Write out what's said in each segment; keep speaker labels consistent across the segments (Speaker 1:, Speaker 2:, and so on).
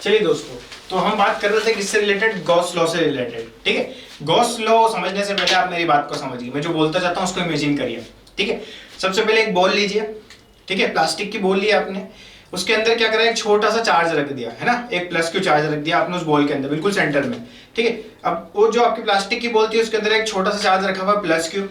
Speaker 1: चलिए दोस्तों, तो हम बात कर रहे थे किससे रिलेटेड, गॉस लॉ से रिलेटेड। ठीक है, गॉस लॉ समझने से पहले आप मेरी बात को समझिए, मैं जो बोलता चाहता हूँ उसको इमेजिन करिए। ठीक है, सबसे पहले एक बॉल लीजिए। ठीक है, प्लास्टिक की बॉल ली आपने, उसके अंदर क्या करा, एक छोटा सा चार्ज रख दिया है ना, एक प्लस क्यू चार्ज रख दिया आपने उस बॉल के अंदर, बिल्कुल सेंटर में। ठीक है, अब वो जो आपकी प्लास्टिक की बॉल थी उसके अंदर एक छोटा सा चार्ज रखा हुआ प्लस क्यू।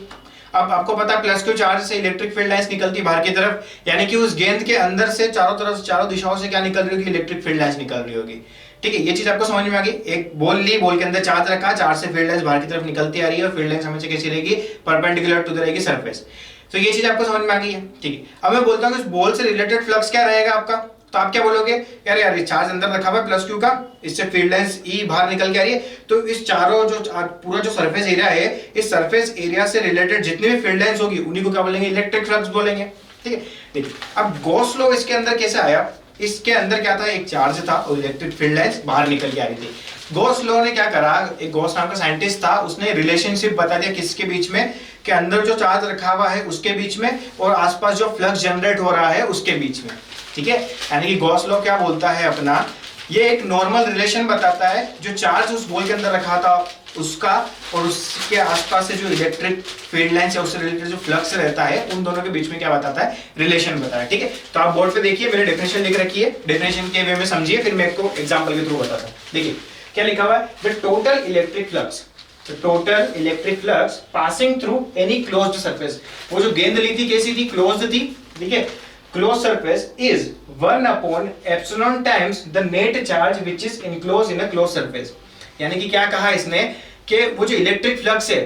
Speaker 1: अब आपको पता है प्लस क्यू चार्ज से इलेक्ट्रिक फील्ड लाइंस निकलती है बाहर की तरफ, यानी कि उस गेंद के अंदर से चारों तरफ, चारों दिशाओं से क्या निकल रही होगी, इलेक्ट्रिक फील्ड लाइंस निकल रही होगी। ठीक है, ये चीज आपको समझ में आ गई। एक बॉल ली, बॉल के अंदर चार्ज रखा, चार्ज से फील्ड लाइंस बाहर की तरफ निकलती आ रही है और फील्ड लाइंस हमेशा कैसी रहेगी, परपेंडिकुलर टू द रहेगी सरफेस। तो ये चीज आपको समझ में आ गई है। ठीक है, अब मैं बोलता हूँ इस बॉल से रिलेटेड फ्लक्स क्या रहेगा आपका, तो आप क्या बोलोगे, यार यार ये चार्ज अंदर रखा हुआ है प्लस क्यू का, इससे फील्ड लाइंस ई बाहर निकल के आ रही है, तो इस चारों जो पूरा जो सरफेस एरिया है, इस सरफेस एरिया से रिलेटेड जितनी भी फील्ड लाइंस होगी उन्हीं को क्या बोलेंगे, इलेक्ट्रिक फ्लक्स बोलेंगे। ठीक है, देखिए अब गॉस लॉ इसके अंदर कैसे आया, इसके अंदर क्या था, एक चार्ज था और इलेक्ट्रिक फील्ड लाइंस बाहर निकल के आ रही थी। गॉस लॉ ने क्या करा, एक गॉस नाम का साइंटिस्ट था, उसने रिलेशनशिप बता दिया किसके बीच में, कि अंदर जो चार्ज रखा हुआ है उसके बीच में और आसपास जो फ्लक्स जनरेट हो रहा है उसके बीच में। ठीक है, यानी कि गॉस लॉ क्या बोलता है अपना, ये एक नॉर्मल रिलेशन बताता है, जो चार्ज उस बॉल के अंदर रखा था उसका और उसके आसपास से जो इलेक्ट्रिक फील्ड लाइंस है उससे रिलेटेड जो फ्लक्स रहता है उन दोनों के बीच में क्या बताता है, रिलेशन बताता है। ठीक है, तो आप बोर्ड पे देखिए, मैंने डेफिनेशन लिख रखी है, डेफिनेशन के वे में समझिए, फिर मैं आपको एग्जांपल के थ्रू बताता हूं। देखिए क्या लिखा हुआ है, the total electric flux, the total electric flux passing through any closed surface. वो जो गेंद ली थी कैसी थी, क्लोज्ड थी। ठीक है, closed surface is 1 upon epsilon times the net charge which is enclosed in a closed surface। यानी कि क्या कहा इसने, कि वो जो इलेक्ट्रिक फ्लक्स है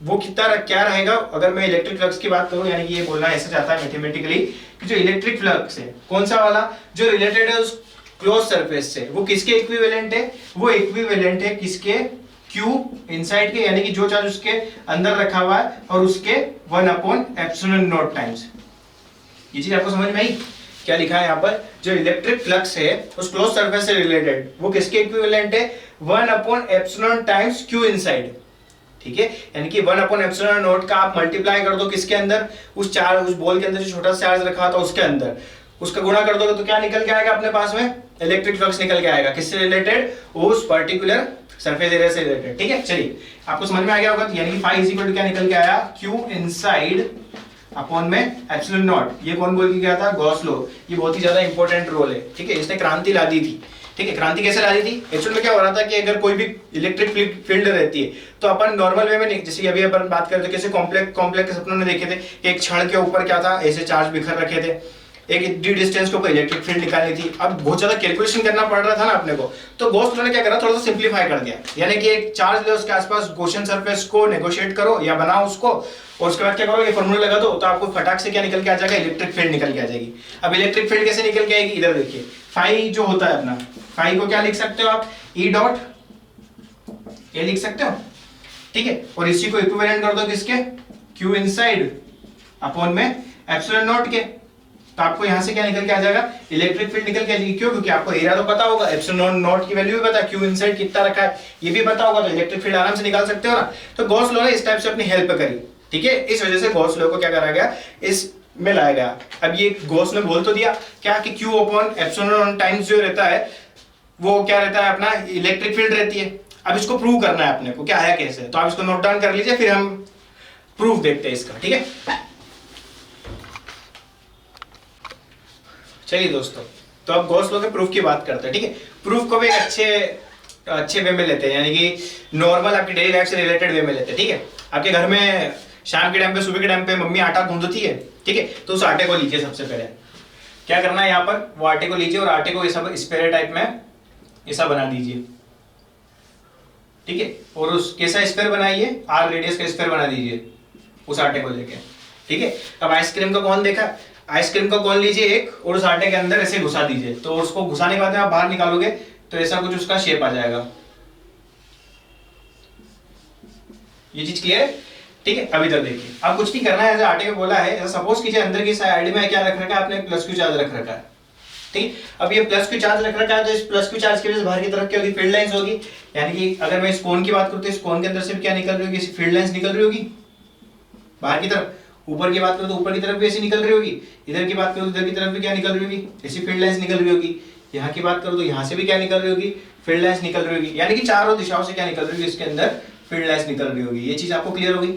Speaker 1: वो कितना क्या रहेगा, अगर मैं इलेक्ट्रिक फ्लक्स की बात करूं, यानी कि ये बोलना ऐसे चाहता है मैथमेटिकली कि जो इलेक्ट्रिक फ्लक्स है कौन सा वाला, जो रिलेटेड है उस क्लोज सरफेस से, वो किसके इक्विवेलेंट है, वो इक्विवेलेंट है किसके, Q इनसाइड के, यानी कि जो चार्ज उसके अंदर रखा हुआ है और उसके 1 अपॉन एप्सिलॉन नॉट टाइम्स। ये चीज आपको समझ में आई, क्या लिखा है यहाँ पर, जो इलेक्ट्रिक फ्लक्स है उस क्लोज सरफेस से रिलेटेड वो किसके इक्विवेलेंट है, 1 upon epsilon times Q inside. ठीक है, यानी कि 1 अपॉन एप्सिलॉन नॉट का आप मल्टीप्लाई कर दो किसके अंदर, उस चार्ज, उस बॉल के अंदर जो छोटा सा चार्ज रखा था उसके अंदर, उसका गुणा कर दोगे तो क्या निकल के आएगा अपने पास में, इलेक्ट्रिक फ्लक्स निकल के आएगा, किससे रिलेटेड, उस पर्टिकुलर सरफेस एरिया से रिलेटेड। ठीक है, चलिए आपको समझ में आ गया होगा, यानी कि फाई इज इक्वल टू क्या निकल के आया, Q इनसाइड अपॉन में एप्सिलॉन नॉट। ये कौन बोल के गया था, गॉस लॉ। ये बहुत ही ज्यादा इंपॉर्टेंट रोल है। ठीक है, इसने क्रांति ला दी थी। ठीक है, क्रांति कैसे ला दी थी, एक्चुअल में क्या हो रहा था कि अगर कोई भी इलेक्ट्रिक फील्ड रहती है तो अपन नॉर्मल वे में नहीं, जैसे अभी अपन बात करते थे कैसे कॉम्प्लेक्स अपनों ने देखे थे, एक क्षण के ऊपर क्या था, ऐसे चार्ज बिखर रखे थे, एक डी डिस्टेंस के ऊपर इलेक्ट्रिक फील्ड निकालनी थी, अब बहुत ज्यादा कैलकुलेशन करना पड़ रहा था ना अपने को, तो गॉस लॉ ने क्या करा, थोड़ा सा सिंप्लीफाई कर दिया, यानी कि एक चार्ज ले उसके आसपास गॉसियन सरफेस को नेगोशिएट करो या बनाओ उसको, और उसके बाद क्या करो, ये फॉर्मूला लगा दो, तो आपको फटाक से क्या निकल के आ जाएगा, इलेक्ट्रिक फील्ड निकल के आ जाएगी। अब इलेक्ट्रिक फील्ड कैसे निकल के आएगी, इधर देखिए, फाई जो होता है अपना, फाई को क्या लिख सकते हो आप, ई डॉट, ये लिख सकते हो। ठीक है, और इसी को इक्विवेलेंट कर दो किसके, Q इनसाइड अपॉन में एप्सिलॉन नॉट के, तो आपको यहां से क्या निकल के आ जाएगा, इलेक्ट्रिक फील्ड निकल के आ जाएगी। क्यों, क्योंकि आपको एरिया तो पता होगा, एप्सिलॉन नॉट की वैल्यू भी पता है, Q इनसाइड कितना रखा है ये भी पता होगा, तो इलेक्ट्रिक फील्ड आराम से निकाल सकते हो ना। तो गॉस लॉ ने इस टाइप से अपनी हेल्प करी। ठीक है, इस वजह से गॉस लॉ को क्या करा गया, इस में लाया गया। अब ये गॉस ने बोल तो दिया क्या कि Q अपॉन एप्सिलॉन टाइम्स जो रहता है वो क्या रहता है अपना, इलेक्ट्रिक फील्ड रहती है। अब इसको प्रूव करना है अपने को, क्या आया कैसे, तो आप इसको नोट डाउन कर लीजिए, फिर हम प्रूफ देखते हैं इसका। ठीक है, चलिए दोस्तों, तो अब गॉस लॉ के प्रूफ की बात करते हैं। ठीक है, प्रूफ को भी अच्छे वे में लेते हैं, यानी कि नॉर्मल आपकी डेली लाइफ से रिलेटेड वे में लेते हैं। ठीक है, आपके घर में शाम के टाइम पे, सुबह के टाइम पे मम्मी आटा गूंदती है। ठीक है, तो उस आटे को लीजिए, सबसे पहले क्या करना है, यहाँ पर वो आटे को लीजिए और आटे को ऐसा स्क्वायर टाइप में ऐसा बना दीजिए। ठीक है, और उस कैसा स्क्वायर बनाइए, R रेडियस का स्क्वायर बना दीजिए उस आटे को लेके। ठीक है, अब आइसक्रीम का कौन देखा, आइसक्रीम का कौन लीजिए एक, और उस आटे के अंदर ऐसे घुसा दीजिए, तो उसको घुसाने के बाद आप बाहर निकालोगे तो ऐसा कुछ उसका शेप आ जाएगा। ये चीज क्लियर है। ठीक है, अब इधर देखिए, अब कुछ नहीं करना है, जैसे आटे को बोला है, सपोज कीजिए अंदर की साइड में क्या रख रखा है आपने, प्लस क्यू चार्ज रख रखा है। ठीक, अब ये प्लस क्यू चार्ज रख रखा है, तो इस प्लस क्यू चार्ज की वजह से बाहर की तरफ क्या होगी, फील्ड लाइंस होगी। यानी कि अगर मैं इस कोन की बात करूं तो इस कोन के अंदर से भी क्या निकल रही होगी, फील्ड लाइंस निकल रही होगी बाहर की तरफ। ऊपर की बात करूं तो ऊपर की तरफ भी ऐसी निकल रही होगी, इधर की बात करूं तो इधर की तरफ भी क्या निकल रही होगी, ऐसी फील्ड लाइंस निकल रही होगी। यहाँ की बात करूँ तो यहाँ से भी क्या निकल रही होगी, फील्ड लाइंस निकल रही होगी, यानी कि चारों दिशाओं से क्या निकल रही होगी, इसके अंदर फील्ड लाइंस निकल रही होगी। ये चीज आपको क्लियर होगी,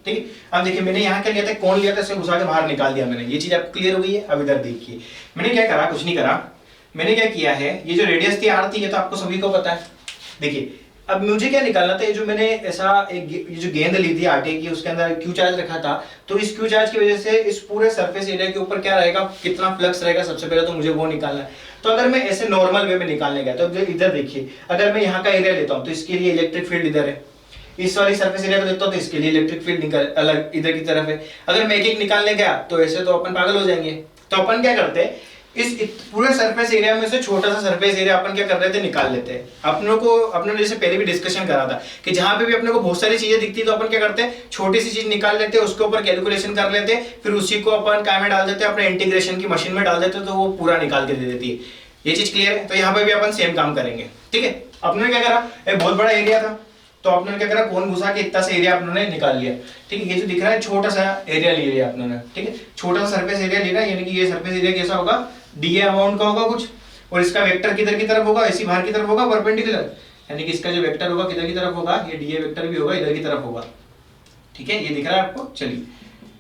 Speaker 1: ठीक है। अब देखिए मैंने यहाँ क्या लिया था, कौन लिया था, इसे घुसा के बाहर निकाल दिया मैंने, ये चीज आपको क्लियर हो गई है। अब इधर देखिए मैंने क्या करा, कुछ नहीं करा, मैंने क्या किया है, ये जो रेडियस थी आर थी, ये तो आपको सभी को पता है। देखिए अब मुझे क्या निकालना था, ये जो मैंने ऐसा एक ये जो गेंद ली थी आटे की, उसके अंदर क्यू चार्ज रखा था, तो इस क्यू चार्ज की वजह से इस पूरे सरफेस एरिया के ऊपर क्या रहेगा, कितना फ्लक्स रहेगा, सबसे पहले तो मुझे वो निकालना है। तो अगर मैं ऐसे नॉर्मल वे में निकालने गया तो इधर देखिए, अगर मैं यहाँ का एरिया लेता हूँ तो इसके लिए इलेक्ट्रिक फील्ड इधर है, इस वाली सरफेस एरिया को देखता हूँ तो इसके लिए इलेक्ट्रिक फील्ड निकल अलग इधर की तरफ है। अगर मैं एक एक निकालने गया तो ऐसे तो अपन पागल हो जाएंगे। तो अपन क्या करते हैं, इस पूरे सरफेस एरिया में से छोटा सा सरफेस एरिया अपन क्या कर रहे थे, निकाल लेते हैं। अपने जैसे पहले भी डिस्कशन करा था कि जहां पे भी अपने को बहुत सारी चीजें दिखती है तो अपन क्या करते हैं, छोटी सी चीज निकाल लेते हैं, उसके ऊपर कैलकुलेशन कर लेते हैं, फिर उसी को अपन क्या में डाल देते हैं, अपने इंटीग्रेशन की मशीन में डाल देते हैं, तो वो पूरा निकाल के दे देती है। ये चीज क्लियर है। तो यहाँ पे भी अपन सेम काम करेंगे, ठीक है। अपने क्या करा, एक बहुत बड़ा एरिया था तो आपने क्या करा, कौन घुसा के इतना सा एरिया आपने निकाल लिया, ठीक है। ये जो दिख रहा है छोटा सा एरिया ले लिया आपने, ठीक है, छोटा सा सरफेस एरिया लेना, यानी कि ये सरफेस एरिया कैसा होगा, डीए अमाउंट का होगा कुछ, और इसका वेक्टर किधर की तरफ होगा, ऐसी बाहर की तरफ होगा परपेंडिकुलर, यानी कि इसका जो वेक्टर होगा किधर की तरफ होगा, ये डीए वेक्टर भी होगा इधर की तरफ होगा, ठीक है। ये दिख रहा है आपको। चलिए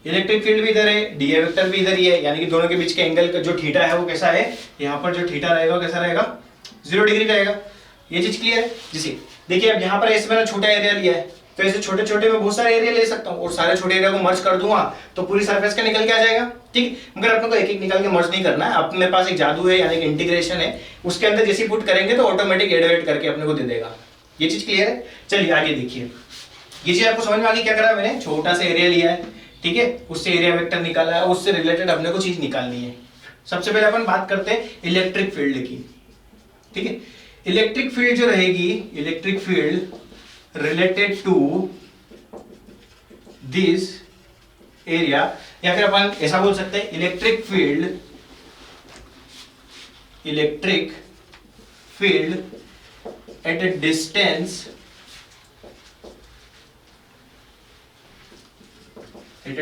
Speaker 1: इलेक्ट्रिक फील्ड भी इधर है, डीए वेक्टर भी इधर ही है, यानी कि दोनों के बीच के एंगल का जो थीटा है वो कैसा है, यहाँ पर जो थीटा रहेगा कैसा रहेगा, 0 डिग्री रहेगा। ये चीज क्लियर है। जिसे देखिए अब यहाँ पर ऐसे मैंने छोटा एरिया लिया है, तो ऐसे छोटे छोटे में बहुत सारे एरिया ले सकता हूँ, और सारे छोटे एरिया को मर्ज कर दूंगा तो पूरी सरफेस का निकल के आ जाएगा, ठीक। मगर अपने को एक एक निकाल के मर्ज नहीं करना है, अपने पास एक जादू है यानी कि इंटीग्रेशन है, उसके अंदर जैसे पुट करेंगे तो ऑटोमेटिक एड करके अपने को दे देगा। ये चीज क्लियर है। चलिए आगे देखिए, ये चीज आपको समझ में आ गई। क्या करा मैंने, छोटा सा एरिया लिया है, ठीक है, उससे एरिया वेक्टर निकाला है, उससे रिलेटेड अपने को चीज निकालनी है। सबसे पहले अपन बात करते हैं इलेक्ट्रिक फील्ड की, ठीक है। इलेक्ट्रिक फील्ड जो रहेगी, electric field related to this area, या फिर अपन ऐसा बोल सकते हैं electric field at a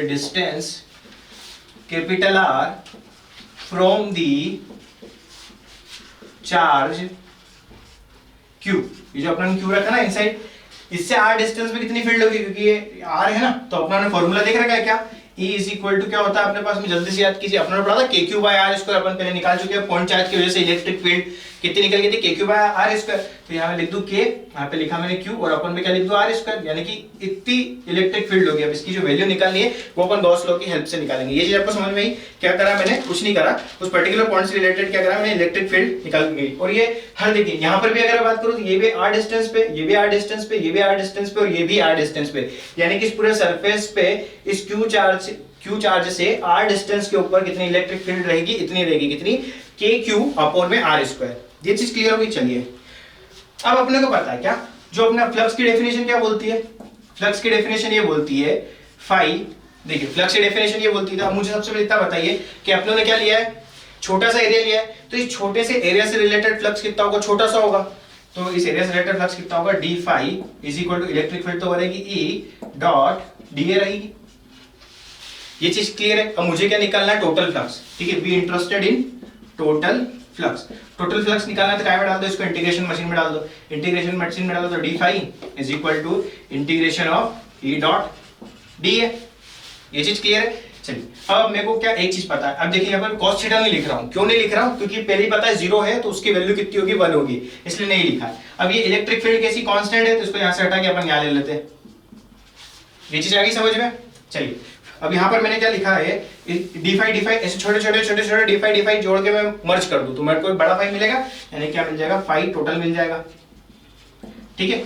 Speaker 1: distance capital R from the charge Q। ये जो अपना Q रखा ना इनसाइड, इससे R डिस्टेंस में कितनी फील्ड होगी, क्योंकि ये R है ना, तो अपना ने फॉर्मूला देख रखा है क्या, E इज इक्वल टू क्या होता है अपने पास में, जल्दी से याद कीजिए, अपने पढ़ा था KQ बाय R स्क्वायर, अपन पहले निकाल चुके हैं। पॉइंट चार्ज की वजह से इलेक्ट्रिक फील्ड कितनी निकल गई थी, KQ बाय R स्क्वायर। तो यहाँ लिख दूं K, यहाँ पे लिखा मैंने Q, और अपन में क्या लिख दूं R स्क्वायर, यानी कि इतनी इलेक्ट्रिक फील्ड होगी। अब इसकी जो वैल्यू निकालनी है वो अपन गॉस लॉ की हेल्प से निकालेंगे। ये चीज आपको समझ में आई। क्या करा मैंने, कुछ नहीं करा, उस पर्टिकुलर पॉइंट से रिलेटेड क्या करा मैंने, इलेक्ट्रिक फील्ड निकाल गई। और ये हर देखिए यहाँ पर भी अगर बात करूँ तो ये भी R डिस्टेंस पे, ये भी R डिस्टेंस पे, ये भी R डिस्टेंस पे, और ये भी R डिस्टेंस पे, यानी कि इस पूरे सरफेस पे इस Q चार्ज से R डिस्टेंस के ऊपर कितनी इलेक्ट्रिक फील्ड रहेगी, इतनी रहेगी, कितनी, KQ अपॉन में R स्क्वायर। ये चीज क्लियर होगी। चलिए अब अपने को पता है क्या, जो अपना फ्लक्स की डेफिनेशन क्या बोलती है, फ्लक्स की डेफिनेशन ये बोलती है फाई। देखिए फ्लक्स की डेफिनेशन ये बोलती है, अब मुझे सबसे पहले इतना बताइए कि अपनों ने क्या लिया है, छोटा सा एरिया लिया है, तो इस छोटे से एरिया से रिलेटेड फ्लक्स कितना होगा, छोटा सा होगा, तो इस एरिया से रिलेटेड फ्लक्स कितना होगा, d phi is equal to electric field तो बनेगी E डॉट डीए रहेगी। ये चीज क्लियर है। अब मुझे क्या निकालना है, टोटल फ्लक्स, ठीक है, be interested in total flux. Total flux निकालना है तो क्या में डाल दो, इसको इंटीग्रेशन मशीन में डाल दो, इंटीग्रेशन मशीन में डाल दो तो d phi is equal to integration of E dot d है। ये चीज क्लियर है। चलिए अब मेरे को क्या एक चीज पता है, अब देखिए यहाँ पर cos थीटा नहीं लिख रहा हूँ, क्यों नहीं लिख रहा हूँ, क्योंकि पहले ही पता है 0 है तो उसकी वैल्यू कितनी होगी, 1 होगी, इसलिए नहीं लिखा है। अब ये इलेक्ट्रिक फील्ड कैसी कांस्टेंट है, तो इसको यहाँ से हटा के अपन यहाँ ले लेते हैं। ये चीज आ गई समझ में। चलिए अब यहाँ पर मैंने क्या लिखा है, डी फाई ऐसे छोटे छोटे डी फाई जोड़ के मैं मर्ज कर दूं तो मेरे को एक बड़ा फाई मिलेगा, यानी क्या मिल जाएगा, फाई टोटल मिल जाएगा, ठीक है।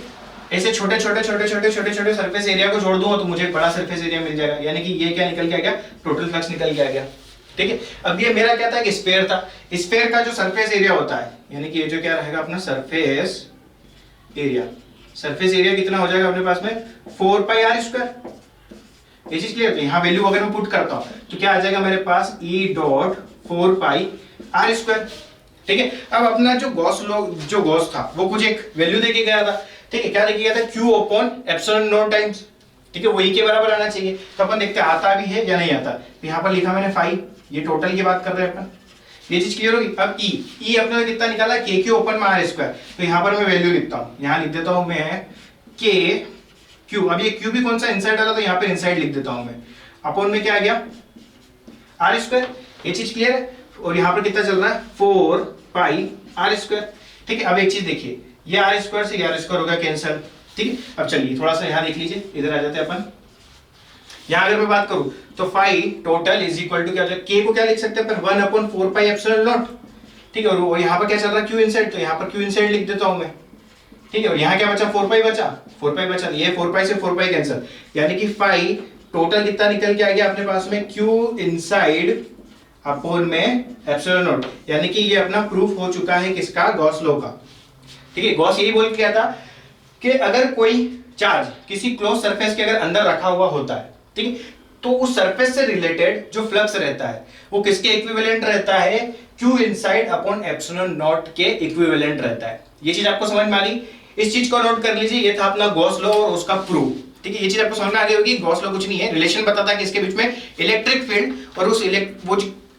Speaker 1: ऐसे छोटे छोटे सरफेस एरिया को जोड़ दूंगा तो मुझे एक बड़ा सरफेस एरिया मिल जाएगा, यानी कि ये क्या निकल के आ गया, टोटल फ्लक्स निकल के आ गया, ठीक है। अब ये मेरा क्या था, कि स्फीयर था, स्फीयर का जो सरफेस एरिया होता है, यानी कि ये जो क्या रहेगा अपना सरफेस एरिया कितना हो जाएगा अपने पास में, 4 पाई आर स्क्वायर। ये चीज क्लियर है। यहाँ वैल्यू अगर मैं पुट करता हूं तो क्या आ जाएगा मेरे पास, E dot 4 pi r square, ठीक है। अब अपना जो गॉस था वो कुछ एक वैल्यू देके गया था, ठीक है, क्या देके गया था, Q upon epsilon not times, ठीक है, वही के बराबर आना चाहिए। तो अपन देखते हैं आता भी है या नहीं आता। तो यहाँ पर लिखा मैंने फाई, ये टोटल की बात कर रहे हैं अपन, ये चीज क्लियर होगी। अब ई अपने ने कितना निकाला, के क्यू ओपन में आर स्क्वायर, तो यहाँ पर मैं वैल्यू लिखता हूँ, यहाँ लिख देता हूँ मैं के क्यू। अब ये क्यू भी कौन सा इनसाइड वाला, तो यहाँ पे इनसाइड लिख देता हूँ मैं, अपॉन में क्या आ गया आर स्क्वायर। ये चीज क्लियर है। और यहाँ पर कितना चल रहा है 4 पाई आर स्क्वायर। ठीक है, अब एक चीज देखिए, ये आर स्क्वायर से आर स्क्वायर होगा कैंसिल। ठीक है, अब चलिए थोड़ा सा यहाँ देख लीजिए, इधर आ जाते हैं अपन। यहाँ अगर मैं बात करूं तो phi total is equal to क्या, के को क्या लिख सकते हैं अपन 1/4 पाई एप्सिलॉन नॉट। ठीक है, और यहाँ पर क्या चल रहा है क्यू इनसाइड, तो यहाँ पर क्यू इनसाइड लिख देता हूं मैं। ठीक है, और यहाँ क्या बचा 4 पाई बचा, 4 पाई बचा, ये 4 पाई से 4 पाई कैंसिल, यानी कि फाइव टोटल कितना निकल के आ गया अपने पास में क्यू इनसाइड अपॉन में एप्सिलॉन नॉट। यानी कि ये अपना प्रूफ हो चुका है किसका, गॉस लॉ का। ठीक है, गॉस यही बोल के गया था कि अगर कोई चार्ज किसी क्लोज सरफेस के अगर अंदर रखा हुआ होता है, ठीक है, तो उस सरफेस से रिलेटेड जो फ्लक्स रहता है वो किसके इक्विवेलेंट रहता है, q inside upon epsilon not के इक्विवेलेंट रहता है। ये चीज आपको समझ में आ गई, इस चीज को नोट कर लीजिए, ये था अपना गॉस लॉ और उसका प्रूफ। ठीक है, ये चीज आपको समझ में आ गई होगी। गॉस लॉ कुछ नहीं है, रिलेशन बताता है किसके बीच में, इलेक्ट्रिक फील्ड और उस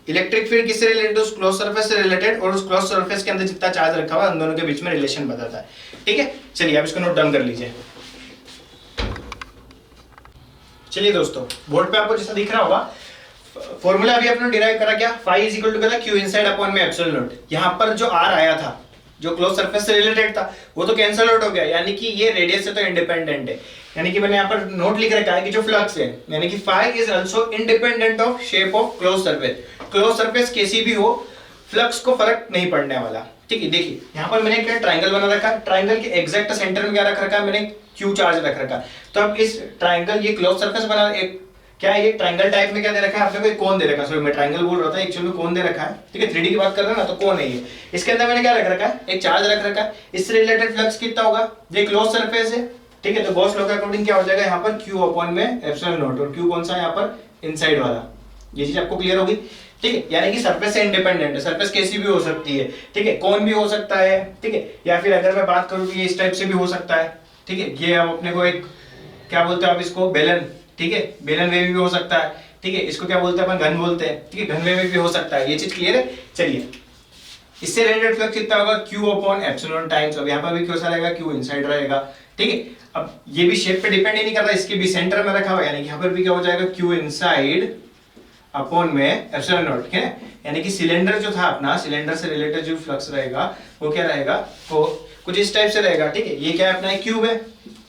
Speaker 1: इलेक्ट्रिक फील्ड किससे रिलेटेड, उस क्लोज सरफेस से रिलेटेड, और उस क्लोज सरफेस के अंदर जितना चार्ज रखा हुआ है उन दोनों के बीच में रिलेशन बताता है। ठीक है, चलिए आप इसको नोट डाउन कर लीजिए। चलिए दोस्तों, बोर्ड पे आपको जैसा दिख रहा होगा, फॉर्मूला अभी आपने डिराइव करा क्या, फाई इज इक्वल टू क्या था, क्यू इनसाइड अपॉन में एप्सिलॉन नॉट। यहाँ पर जो आर आया था जो क्लोज सरफेस से रिलेटेड था वो तो कैंसिल आउट हो गया, यानी कि ये रेडियस से तो इंडिपेंडेंट है। यानी कि मैंने यहाँ पर नोट लिख रखा है कि जो फ्लक्स है, यानी कि phi is also independent of shape of close surface. Close surface कैसी भी हो, फ्लक्स को फर्क नहीं पड़ने वाला। ठीक है, देखिए यहाँ पर मैंने क्या ट्राइंगल बना रखा है, ट्राइंगल के एग्जैक्ट सेंटर में क्या रख रखा है, मैंने क्यू चार्ज रख रखा है। तो अब इस ट्राइंगल, ये क्लोज सरफेस बना, एक क्या है, ये ट्राइंगल टाइप में क्या दे रखा है आपने को, एक कोन दे रखा है। सॉरी मैं ट्राइंगल बोल रहा था, एक्चुअली में कोन दे रखा है। ठीक है, 3D की बात कर रहे हैं ना, तो कोन है ये। इसके अंदर मैंने क्या रख रखा है, एक चार्ज रख रखा है। इससे रिलेटेड फ्लक्स कितना होगा, ये क्लोज सरफेस है। ठीक है, तो गॉस लॉ के अकॉर्डिंग क्या हो जाएगा यहाँ पर क्यू अपॉन में एप्सिलॉन नॉट, और क्यू कौन सा है यहाँ पर, इनसाइड वाला। ये चीज आपको क्लियर होगी। ठीक है, यानी कि सरफेस से इंडिपेंडेंट है, सरफेस कैसी भी हो सकती है। ठीक है, कोन भी हो सकता है। ठीक है, या फिर अगर मैं बात करूँ कि ये इस टाइप से भी हो सकता है। ठीक है, ये अब अपने को एक क्या बोलते हैं आप इसको, बेलन। ठीक है, बेलन वेव भी हो सकता है। ठीक है, इसको क्या बोलते हैं अपन, घन बोलते हैं। ठीक है, घन वेव भी हो सकता है। ये चीज क्लियर है। चलिए, इससे रिलेटेड फ्लक्स कितना होगा, क्यू अपॉन एप्सिलॉन टाइम्स। अब यहाँ पर भी कैसा रहेगा, क्यू इनसाइड रहेगा। ठीक है, अब ये भी शेप पे डिपेंड ही नहीं कर रहा, इसके भी सेंटर में रखा हुआ है, यानी कि यहाँ पर भी क्या हो जाएगा, क्यू इनसाइड अपॉन में एप्सिलॉन नॉट। ठीक है, यानी कि सिलेंडर जो था अपना, सिलेंडर से रिलेटेड जो फ्लक्स रहेगा वो क्या रहेगा, वो कुछ इस टाइप से रहेगा। ठीक है, ये क्या है अपना, एक क्यूब है।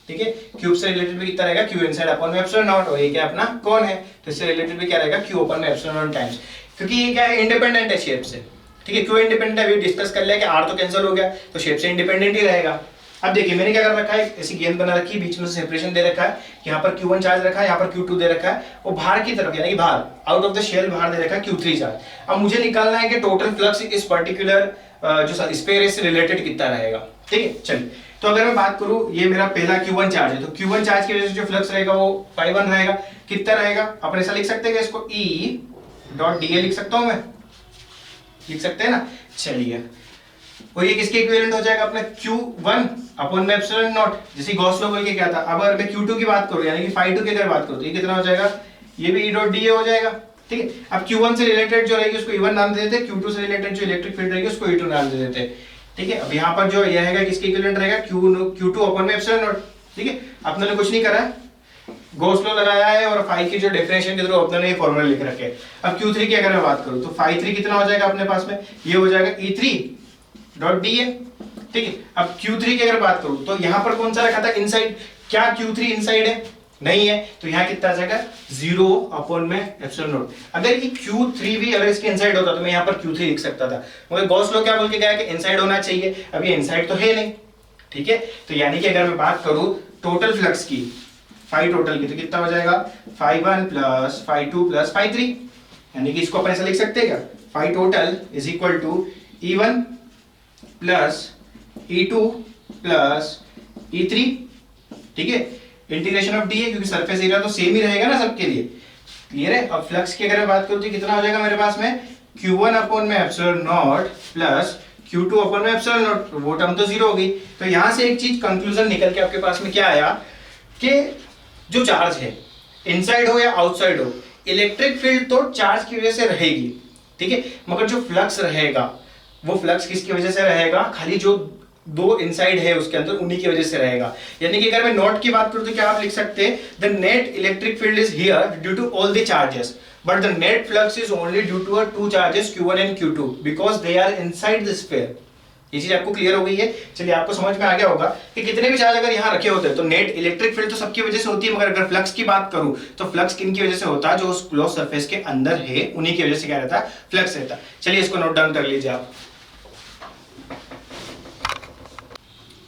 Speaker 1: ठीक है, क्यूब से रिलेटेड भी कितना रहेगा, क्यू इनसाइड अपॉन में एप्सिलॉन नॉट, और ये क्या अपना कोन है, तो इससे रिलेटेड भी क्या रहेगा, क्यू अपॉन में एप्सिलॉन नॉट टाइम्स। क्योंकि ये क्या है, इंडिपेंडेंट है शेप से। ठीक है, क्यों इंडिपेंडेंट है, अभी डिस्कस कर लिया कि आर तो कैंसिल हो गया, तो शेप से इंडिपेंडेंट ही रहेगा। अब देखिए मैंने क्या कर रखा है, ऐसी गेंद बना रखी है, बीच में से सेपरेशन दे रखा है, यहाँ पर Q1 चार्ज रखा है, यहाँ पर Q2 दे रखा है, और बाहर की तरफ यानी कि बाहर आउट ऑफ द शेल बाहर दे रखा है Q3 चार्ज। अब मुझे निकालना है कि टोटल फ्लक्स इस पर्टिकुलर जो स्फीयर से रिलेटेड कितना रहेगा। ठीक है, चलिए तो अगर मैं बात करूं, ये मेरा पहला Q1 चार्ज है, तो Q1 चार्ज की वजह से जो फ्लक्स रहेगा वो φ1 रहेगा। कितना रहेगा, अपन ऐसा लिख सकते हैं कि इसको E.dA लिख सकता हूं मैं, लिख सकते हैं ना। चलिए, और ये किसके इक्विवेलेंट हो जाएगा, अपना Q1 अपॉन में एप्सिलॉन नॉट, जैसे गॉस लॉ बोल के क्या था। अब अगर मैं Q2 की बात करूं यानी कि φ2 की अगर बात करूं, तो ये कितना हो जाएगा, ये भी E.dA हो जाएगा। ठीक है, अब Q1 से रिलेटेड जो रहेगी उसको E1 नाम दे देते हैं, Q2 से रिलेटेड जो इलेक्ट्रिक फील्ड रहेगी उसको E2 नाम दे देते हैं। ठीक है, अब यहाँ पर जो ये रहेगा किसके इक्विवेलेंट रहेगा, Q2 अपॉन में एप्सिलॉन नॉट। ठीक है, अपने ने कुछ नहीं करा है, गॉस लॉ लगाया है और फाई की जो डेफिनेशन के थ्रू अपने ने ये फॉर्मूला लिख रखे हैं। अब Q3 की अगर मैं बात करूं तो φ3 कितना हो जाएगा अपने पास में, ये हो जाएगा E3.dA। ठीक है, अब Q3 की अगर बात करूं तो यहां पर कौन सा रखा था, इनसाइड। क्या Q3 इनसाइड है, नहीं है, तो यहाँ कितना आ जाएगा 0 अपॉन में एप्सिलॉन नॉट। अगर ये Q3 भी अगर इसके इनसाइड होता तो मैं यहाँ पर Q3 लिख सकता था, मगर गॉस लॉ क्या बोल के गया कि इनसाइड होना चाहिए। अब ये इनसाइड तो है नहीं। ठीक है, तो यानी कि अगर मैं बात करूं टोटल फ्लक्स की, फाई टोटल की, तो कितना हो जाएगा φ1 प्लस φ2 प्लस φ3, यानी कि इसको अपन ऐसा लिख सकते हैं क्या, phi total is equal to E1 plus E2 plus E3। ठीक है, इंटीग्रेशन ऑफ डी है, क्योंकि सरफेस एरिया तो सेम ही रहेगा ना सबके लिए। क्लियर है। अब फ्लक्स की अगर मैं बात करूं तो कितना हो जाएगा मेरे पास में, Q1 अपॉन में epsilon not plus Q2 upon में एप्सिलॉन नॉट, वो टर्म तो जीरो होगी। तो यहां से एक चीज कंक्लूजन निकल के आपके पास में क्या आया कि जो चार्ज है इनसाइड हो या आउटसाइड हो, इलेक्ट्रिक फील्ड तो चार्ज की वजह से रहेगी। ठीक है, मगर जो फ्लक्स रहेगा वो फ्लक्स किसकी वजह से रहेगा, खाली जो दो इनसाइड है उसके अंदर उन्हीं की वजह से रहेगा। यानी कि अगर मैं नोट की बात करूं तो क्या आप लिख सकते हैं, the net electric field is here due to all the charges but the net flux is only due to two charges Q1 and Q2 because they are inside the sphere. ये चीज आपको क्लियर हो गई है। चलिए आपको समझ में आ गया होगा कि कितने भी चार्ज अगर यहाँ रखे होते हैं तो नेट इलेक्ट्रिक फील्ड तो सबकी वजह से होती है, मगर अगर फ्लक्स की बात करूं तो फ्लक्स किन की वजह से होता है, जो उस क्लोज सरफेस के अंदर है उन्हीं की वजह से क्या रहता है, फ्लक्स रहता है। चलिए इसको नोट डाउन कर लीजिए आप।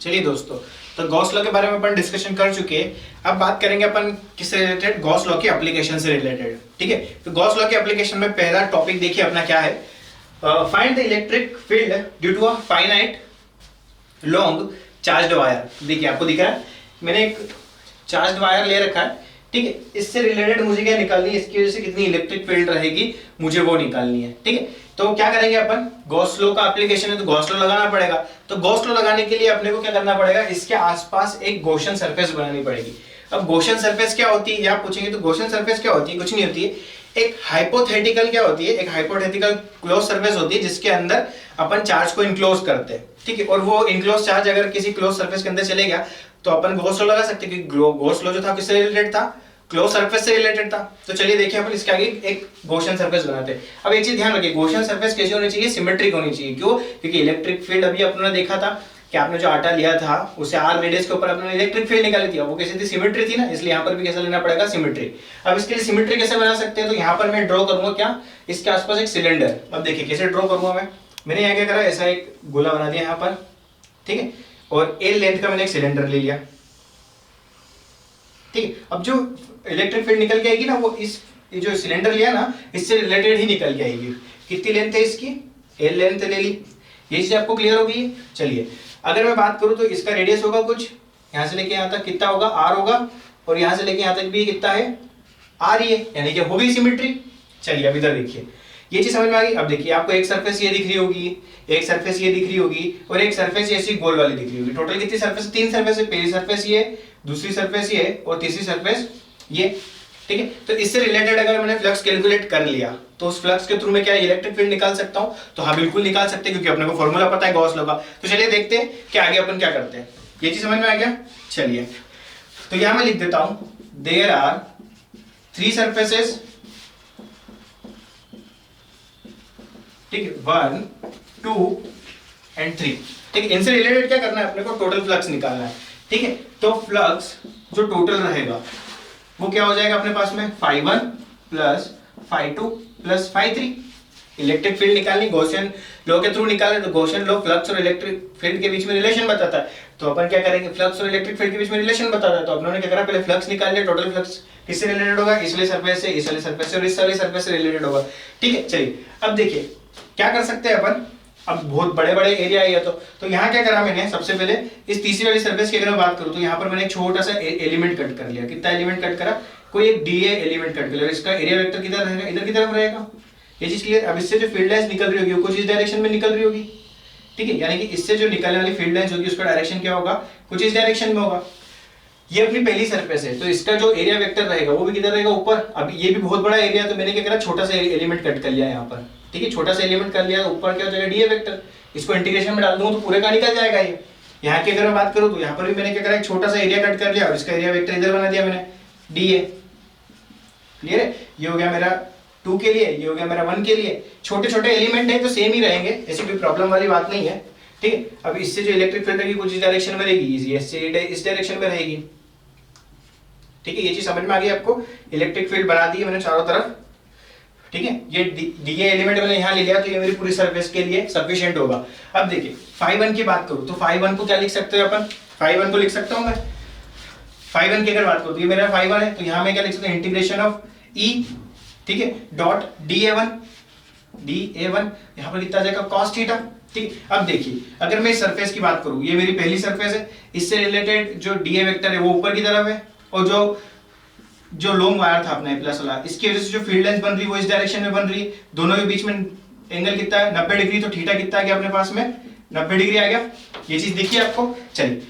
Speaker 1: चलिए दोस्तों, तो गॉस लॉ के बारे में अपन डिस्कशन कर चुके हैं। अब बात करेंगे अपन किससे रिलेटेड, गॉस लॉ के एप्लीकेशन से रिलेटेड। ठीक है, तो गॉस लॉ के एप्लीकेशन में पहला टॉपिक देखिए अपना क्या है, find the electric field due to a finite long charged wire. देखिए आपको दिख रहा है, मैंने एक चार्ज्ड वायर ले रखा है। ठीक है, इससे रिलेटेड मुझे क्या निकालनी है, इसकी वजह से कितनी इलेक्ट्रिक फील्ड रहेगी मुझे वो निकालनी है। ठीक है, तो क्या करेंगे अपन, गॉस लॉ का एप्लीकेशन है तो गॉस लॉ लगाना पड़ेगा। तो गॉस लॉ लगाने के लिए अपने को क्या करना पड़ेगा, इसके आसपास एक गॉसियन सरफेस बनानी पड़ेगी। अब गॉसियन सरफेस क्या होती है, आप पूछेंगे तो गॉसियन सरफेस क्या होती है, कुछ नहीं होती है, एक हाइपोथेटिकल क्या होती है, एक हाइपोथेटिकल क्लोज सरफेस होती है जिसके अंदर अपन चार्ज को इनक्लोज करते हैं। ठीक है, और वो इनक्लोज चार्ज अगर किसी क्लोज सरफेस के अंदर चले गया तो अपन गॉस लॉ लगा सकते हैं, क्योंकि गॉस लॉ जो था किससे रिलेटेड था, क्लोज सरफेस से रिलेटेड था। तो चलिए देखिए अपन इसके आगे एक गॉसियन सरफेस बनाते हैं। अब एक चीज ध्यान रखिए, गॉसियन सरफेस कैसी होनी चाहिए, सिमेट्रिक होनी चाहिए। क्यों, क्योंकि इलेक्ट्रिक फील्ड अभी अपने देखा था कि आपने जो आटा लिया था उसे आर रेडियस के ऊपर अपने इलेक्ट्रिक फील्ड निकाली थी, वो कैसी थी, सिमेट्री थी ना, इसलिए यहाँ पर भी कैसा लेना पड़ेगा, सिमेट्री। अब इसके लिए सिमेट्री कैसे बना सकते हैं, तो यहाँ पर मैं ड्रॉ करूंगा क्या, इसके आसपास एक सिलेंडर। अब देखिए कैसे ड्रॉ करूंगा मैंने यहाँ क्या करा, ऐसा एक गोला बना दिया यहाँ पर। ठीक है, और एल लेंथ का मैंने एक सिलेंडर ले लिया। ठीक है, अब जो इलेक्ट्रिक फील्ड निकल के आएगी ना, वो इस जो सिलेंडर लिया ना इससे रिलेटेड ही निकल के आएगी। कितनी लेंथ है इसकी, एल लेंथ ले ली। ये चीज आपको क्लियर हो गई है। चलिए अगर मैं बात करूं तो इसका रेडियस होगा कुछ, यहां से लेके यहां तक कितना होगा, आर होगा, और यहां से लेके यहां तक भी कितना है, आर ही है, यानी कि होगी सिमेट्री। चलिए अब इधर देखिए, ये चीज समझ में आ गई। अब देखिए आपको एक सरफेस ये दिख रही होगी, एक सरफेस ये दिख रही होगी, और एक सरफेस ऐसी गोल वाली दिख रही होगी। टोटल कितनी सरफेस, तीन सरफेस है, पहली सरफेस ये, दूसरी सरफेस ये, और तीसरी सरफेस ये। ठीक है, तो इससे रिलेटेड अगर मैंने फ्लक्स कैलकुलेट कर लिया तो उस फ्लक्स के थ्रू में क्या इलेक्ट्रिक फील्ड निकाल सकता हूं, तो हाँ बिल्कुल निकाल सकते हैं, क्योंकि अपने को फॉर्मूला पता है गॉस लॉ का। तो चलिए देखते हैं कि आगे अपन क्या करते हैं। ये चीज समझ में आ गया। चलिए तो यहां मैं लिख देता हूं, देयर आर थ्री सरफेसेस। ठीक है, 1 2 एंड 3। ठीक है, इनसे रिलेटेड क्या करना है अपने को, टोटल फ्लक्स निकालना है। ठीक है, तो फ्लक्स जो टोटल रहेगा वो क्या हो जाएगा अपने पास में, φ1 प्लस φ2 प्लस φ3। इलेक्ट्रिक फील्ड निकालनी, गॉसियन लॉ के थ्रू निकालने, तो गॉसियन लॉ फ्लक्स और इलेक्ट्रिक फील्ड के बीच में रिलेशन बताता है। तो अपन क्या करेंगे, फ्लक्स और इलेक्ट्रिक फील्ड के बीच में रिलेशन बताता है, तो अपने क्या करा, पहले फ्लक्स निकाल लिया। टोटल फ्लक्स किससे रिलेटेड होगा, इस वाले सरफेस से, इस वाले सरफेस से, और इस वाले सरफेस से रिलेटेड होगा। ठीक है, चलिए अब देखिए क्या कर सकते हैं अपन। अब बहुत बड़े बड़े एरिया है तो यहाँ क्या करा मैंने, सबसे पहले इस तीसरी वाली सरफेस की अगर मैं बात करूं तो यहाँ पर मैंने एक छोटा सा एलिमेंट कट कर लिया। कितना एलिमेंट कट करा, कोई एक डीए एलिमेंट कट कर लिया। इसका एरिया वेक्टर किधर रहेगा, इधर की तरफ रहेगा। ये चीज क्लियर। अब इससे जो फील्ड लाइंस निकल रही होगी वो कुछ इस डायरेक्शन में निकल रही होगी। ठीक है, यानी कि इससे जो निकलने वाली फील्ड लाइंस होगी उसका डायरेक्शन क्या होगा, कुछ इस डायरेक्शन में होगा। ये अपनी पहली सरफेस है, तो इसका जो एरिया वेक्टर रहेगा वो भी किधर रहेगा, ऊपर। अब ये भी बहुत बड़ा एरिया, तो मैंने क्या करा, छोटा सा एलिमेंट कट कर लिया यहाँ पर। ठीक है, छोटा सा एलिमेंट कर लिया, तो ऊपर क्या हो जाएगा, डीए वेक्टर। इसको इंटीग्रेशन में डाल दूंगा तो पूरे का निकल जाएगा ये। यहाँ की अगर मैं बात करूँ तो यहाँ पर भी मैंने क्या करा, एक छोटा सा एरिया कट कर लिया और इसका एरिया वेक्टर इधर बना दिया मैंने, डीए। क्लियर है, ये हो गया मेरा 2 के लिए, ये हो गया मेरा 1 के लिए। छोटे छोटे एलिमेंट है तो सेम ही रहेंगे, ऐसी कोई प्रॉब्लम वाली बात नहीं है। ठीक है, अब इससे जो इलेक्ट्रिक फील्ड रहेगी कुछ इस डायरेक्शन में रहेगी, इससे इस डायरेक्शन में रहेगी। ठीक है, ये चीज समझ में आ गई आपको। इलेक्ट्रिक फील्ड बना दी मैंने चारों तरफ। ठीक है, ये डीए एलिमेंट मैंने यहाँ ले लिया, तो ये मेरी पूरी सरफेस के लिए सफिशिएंट होगा। अब देखिए φ1 की बात करूँ तो φ1 को क्या लिख सकते हैं अपन, φ1 को लिख सकता हूँ मैं। φ1 की अगर बात करूँ तो ये मेरा φ1 है, तो यहाँ मैं क्या लिख सकता हूँ, इंटीग्रेशन ऑफ ई, ठीक है, डॉट dA1 यहाँ पर कितना आ जाएगा, cos थीटा। ठीक, अब देखिए अगर मैं इस सरफेस की बात करूँ, ये मेरी पहली सरफेस है, इससे रिलेटेड जो डीए वेक्टर है वो ऊपर की तरफ है, और जो लॉन्ग वायर था अपना प्लस वाला, इसकी वजह से जो फील्ड लाइंस बन रही है वो इस डायरेक्शन में बन रही है। दोनों के बीच में एंगल कितना है, 90 डिग्री। तो थीटा कितना आ गया अपने पास में, 90 डिग्री आ गया। ये चीज देखिए आपको। चलिए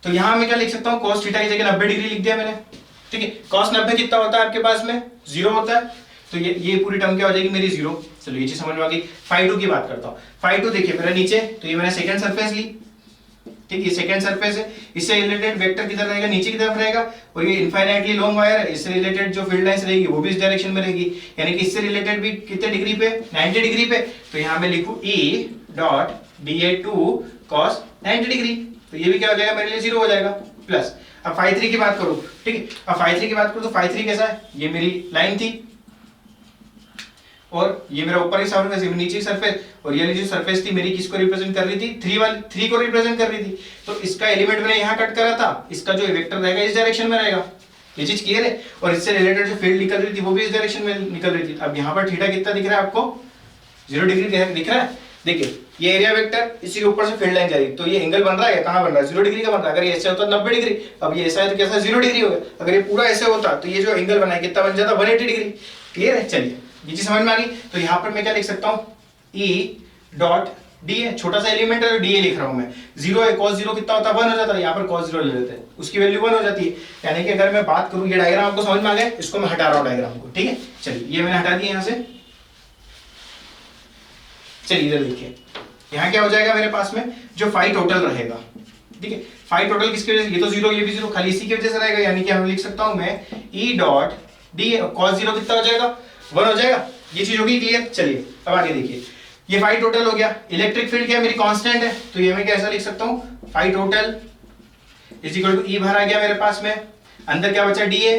Speaker 1: तो यहाँ मैं क्या लिख सकता हूँ, cos थीटा की जगह 90 डिग्री लिख दिया मैंने। ठीक है, cos 90 कितना होता है आपके पास में, 0 होता है। तो ये पूरी टर्म क्या हो जाएगी मेरी 0। चलो ये चीज समझ में आ गई। फाई 2 की बात करता हूँ। फाई 2 देखिए मेरा नीचे, तो ये मैंने सेकंड सरफेस ली, ठीक, ये सेकंड सरफेस है, इससे रिलेटेड वेक्टर किधर रहेगा, नीचे की तरफ रहेगा, और ये इनफाइनाइटली लॉन्ग वायर है, इससे रिलेटेड जो फील्ड लाइंस रहेगी वो भी इस डायरेक्शन में रहेगी, यानी कि इससे रिलेटेड भी कितने डिग्री पे, 90 डिग्री पे। तो यहाँ मैं लिखूं E dot DA2 cos 90 degree, तो ये भी क्या हो जाएगा मेरे लिए 0 हो जाएगा। प्लस अब फाई 3 की बात करूं, ठीक है, अब फाई 3 की बात करूं तो फाई 3 कैसा है, ये मेरी लाइन थी और ये मेरा ऊपर की सरफेस, ये नीचे की सरफेस, और ये जो सरफेस थी मेरी किसको रिप्रेजेंट कर रही थी, 3 को रिप्रेजेंट कर रही थी। तो इसका एलिमेंट मैंने यहाँ कट करा था, इसका जो वेक्टर रहेगा इस डायरेक्शन में रहेगा, ये चीज क्लियर है। और इससे रिलेटेड जो फील्ड निकल रही थी वो भी इस डायरेक्शन में निकल रही थी। अब यहाँ पर थीटा कितना दिख रहा है आपको, 0 डिग्री दिख रहा है। देखिए ये एरिया वेक्टर, इसी के ऊपर से फील्ड लाइन जा रही है, तो ये एंगल बन रहा है, कहाँ बन रहा है, 0 डिग्री का बन रहा है। अगर ये ऐसे होता 90 डिग्री, अब ये ऐसा है तो कैसा 0 डिग्री हो गया। अगर ये पूरा ऐसे होता तो ये जो एंगल बना है कितना बन जाता, 180 डिग्री। क्लियर है, चलिए ये चीज समझ में आ गई। तो यहाँ पर मैं क्या लिख सकता हूँ, E डॉट DA, छोटा सा एलिमेंट है तो DA लिख रहा हूँ मैं। 0 है, cos 0 कितना होता है, 1 हो जाता है, यहाँ पर cos 0 ले लेते हैं, उसकी वैल्यू 1 हो जाती है। यानी कि अगर मैं बात करूँ, ये डायग्राम आपको समझ में आ गया, इसको मैं हटा रहा हूँ डायग्राम को, ठीक है। चलिए ये मैंने हटा दिया यहाँ से। चलिए इधर देखिए, यहाँ क्या हो जाएगा मेरे पास में, जो फाई टोटल रहेगा, ठीक है, फाई टोटल किसकी वजह से, ये तो 0 ये भी 0, खाली इसी की वजह से रहेगा। यानी कि हम लिख सकता हूँ मैं E डॉट DA cos 0 कितना हो जाएगा, 1 हो जाएगा। ये चीज होगी क्लियर। चलिए अब आगे देखिए, ये फाई टोटल हो गया। इलेक्ट्रिक फील्ड क्या है, मेरी कांस्टेंट है, तो ये मैं कैसा लिख सकता हूँ, phi total is equal to E बाहर आ गया मेरे पास में, अंदर क्या बचा DA,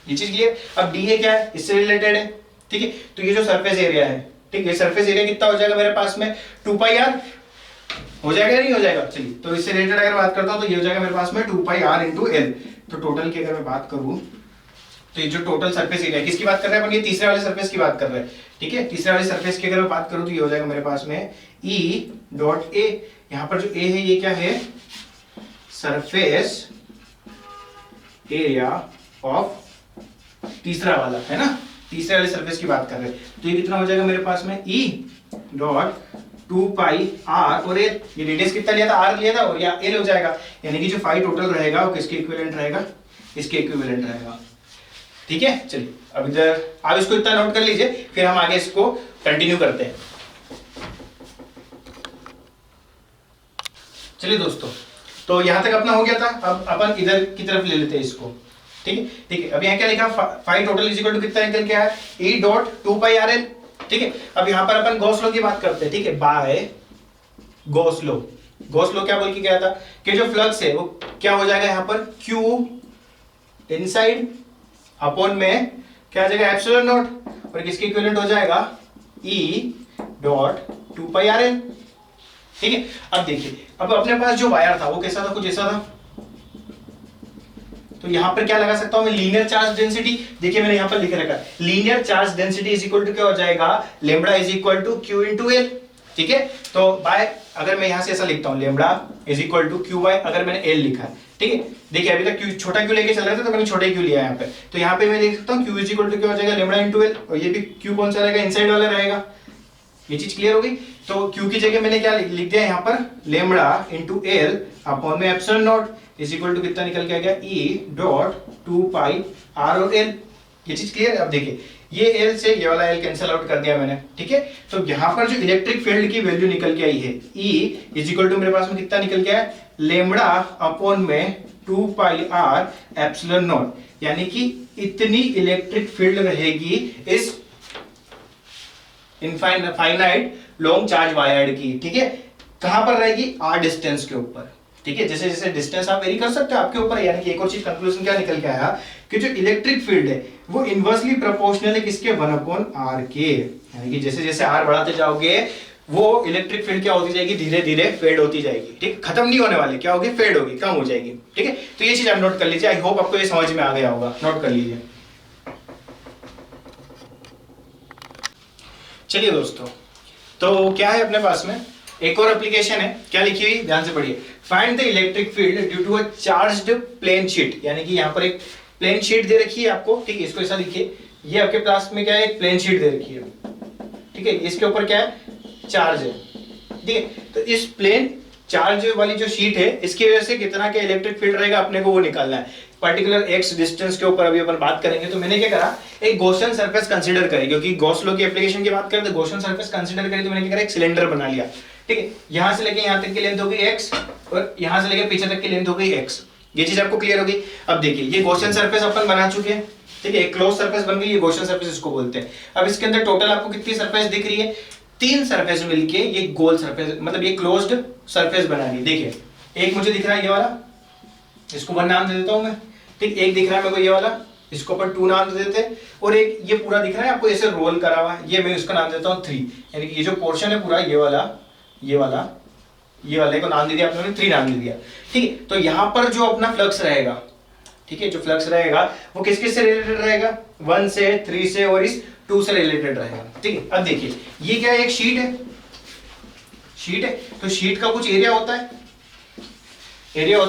Speaker 1: ये चीज क्लियर। अब DA क्या है, इससे रिलेटेड है, ठीक है। तो ये जो सरफेस एरिया है, ठीक है, सरफेस एरिया कितना हो जाएगा मेरे पास में, 2 पाई r हो जाएगा या नहीं हो जाएगा। चलिए तो इससे रिलेटेड अगर बात करता हूं तो ये हो जाएगा मेरे पास में 2 पाई r इंटू एल। तो टोटल की अगर मैं बात करूं तो ये जो टोटल सरफेस एरिया, किसकी बात कर रहे हैं अपन, ये तीसरे वाले सरफेस की बात कर रहे हैं, ठीक है। तीसरे वाले सरफेस की अगर मैं बात करूं तो ये हो जाएगा मेरे पास में E डॉट A, यहाँ पर जो A है ये क्या है, सरफेस एरिया ऑफ तीसरा वाला है ना, तीसरे वाले सरफेस की बात कर रहे हैं। तो ये कितना हो जाएगा मेरे पास में, E डॉट 2 पाई r और एल, ये रेडियस कितना लिया था, r लिया था, और यहाँ एल हो जाएगा। यानी कि जो फाई टोटल रहेगा वो किसके इक्विवेलेंट रहेगा, इसके इक्विवेलेंट रहेगा, ठीक है। चलिए अब इधर आप इसको इतना नोट कर लीजिए, फिर हम आगे इसको कंटिन्यू करते हैं। चलिए दोस्तों, तो यहां तक अपना हो गया था। अब अपन इधर की तरफ ले लेते हैं इसको, ठीक है। ठीक है, अब यहाँ क्या लिखा, phi total is equal to कितना निकल के आया, E dot 2 pi r l, ठीक है। अब यहाँ पर अपन गॉस लॉ की बात करते हैं, ठीक है, by Gauss law. Gauss law क्या बोल के गया था कि जो फ्लक्स है वो क्या हो जाएगा यहाँ पर, Q इनसाइड अपॉन में क्या आ जाएगा, एप्सिलॉन नॉट, और किसके इक्विवेलेंट हो जाएगा, E dot 2 pi r l, ठीक है। अब देखिए, अब अपने पास जो वायर था वो कैसा था, कुछ ऐसा था। तो यहां पर क्या लगा सकता हूं मैं, लीनियर चार्ज डेंसिटी। देखिए मैंने यहां पर लिख रखा है, linear charge density is equal to क्या हो जाएगा, lambda is equal to Q into l, ठीक है। तो बाय, अगर मैं यहां से ऐसा लिखता हूं, lambda is equal to Q by, अगर मैंने एल लिखा है, ठीक है। देखिए अभी तक Q छोटा Q लेके चल रहे थे तो मैंने छोटा Q लिया है यहाँ पे, तो यहाँ पे मैं देख सकता हूँ Q इज इक्वल टू क्या हो जाएगा, लेम्बडा इंटू एल, और ये भी Q कौन सा रहेगा, इनसाइड वाला रहेगा। ये चीज क्लियर हो गई। तो Q की जगह मैंने क्या लिख दिया यहाँ पर, लेम्बडा इंटू एल अपॉन में epsilon not is equal to कितना निकल के आ गया, E डॉट 2 पाई r और l। ये चीज क्लियर है। अब देखिए ये l से ये वाला l कैंसिल आउट कर दिया मैंने, ठीक है। तो यहाँ पर जो इलेक्ट्रिक फील्ड की वैल्यू निकल के आई है, E इज इक्वल टू मेरे पास में कितना निकल के आया, लेम्बडा अपॉन में 2 पाई r एप्सिलॉन नॉट, यानी कि इतनी इलेक्ट्रिक फील्ड रहेगी इस इनफाइनाइट लॉन्ग चार्ज वायर की, ठीक है। कहां पर रहेगी, r डिस्टेंस के ऊपर, ठीक है। जैसे जैसे डिस्टेंस आप वेरी कर सकते हो आपके ऊपर। यानी कि एक और चीज कंक्लूजन क्या निकल के आया कि जो इलेक्ट्रिक फील्ड है वो इनवर्सली प्रोपोर्शनल है किसके, 1/r के। यानी कि जैसे जैसे r बढ़ाते जाओगे वो इलेक्ट्रिक फील्ड क्या होती जाएगी, धीरे धीरे फेड होती जाएगी, ठीक, खत्म नहीं होने वाली, क्या होगी, फेड होगी, कम हो जाएगी, ठीक है। तो ये चीज आप नोट कर लीजिए। आई होप आपको ये समझ में आ गया होगा, नोट कर लीजिए। चलिए दोस्तों, तो क्या है अपने पास में, एक और एप्लीकेशन है, क्या लिखी हुई, ध्यान से पढ़िए। Find the electric field due to a charged plane sheet. यानी कि यहाँ पर एक प्लेन शीट दे रखी है आपको, ठीक है। इसको ऐसा लिखिए, ये आपके पास में क्या है, एक प्लेन शीट दे रखी है, ठीक है। इसके ऊपर क्या है, चार्ज है, ठीक है। तो इस प्लेन चार्ज वाली जो शीट है इसकी वजह से कितना क्या इलेक्ट्रिक फील्ड रहेगा अपने को वो निकालना है। पर्टिकुलर एक्स डिस्टेंस के ऊपर अभी अपन बात करेंगे। तो मैंने क्या करा, एक गॉसियन सरफेस कंसीडर करी, क्योंकि गॉस लॉ की एप्लीकेशन की बात करें तो गॉसियन सरफेस कंसीडर करी। तो मैंने क्या करा, एक सिलेंडर बना लिया, ठीक है। यहां से लेके यहां तक की लेंथ हो गई x और यहां से लेके पीछे तक की लेंथ हो गई x। ये चीज आपको क्लियर होगी। अब देखिए ये गॉसियन सरफेस अपन बना चुके हैं, ठीक है, एक क्लोज सरफेस बन गई, ये गॉसियन सरफेस इसको बोलते हैं। अब इसके अंदर टोटल आपको कितनी सरफेस दिख रही है, 3 सरफेस मिलके ये गोल सरफेस, मतलब ये क्लोज्ड सरफेस बना रही है। देखिए एक मुझे दिख रहा है ये वाला, इसको 1 नाम दे देता हूं मैं, ठीक। एक दिख रहा है मेरे को ये वाला, इसको अपन 2 नाम दे देते हैं। और एक ये पूरा दिख रहा है आपको ऐसे रोल करा हुआ है, ये मैं इसका नाम देता हूं 3। यानी कि ये जो पोर्शन है पूरा, ये वाले को नाम दे दिया आपने, 3 नाम दे दिया, ठीक है। तो यहाँ पर जो अपना फ्लक्स रहेगा, ठीक है, जो फ्लक्स रहेगा वो किस किस से रिलेटेड रहेगा, 1 से, 3 से और इस 2 से रिलेटेड रहेगा, ठीक है। अब देखिए ये क्या है, एक शीट है, तो शीट का कुछ एरिया होता है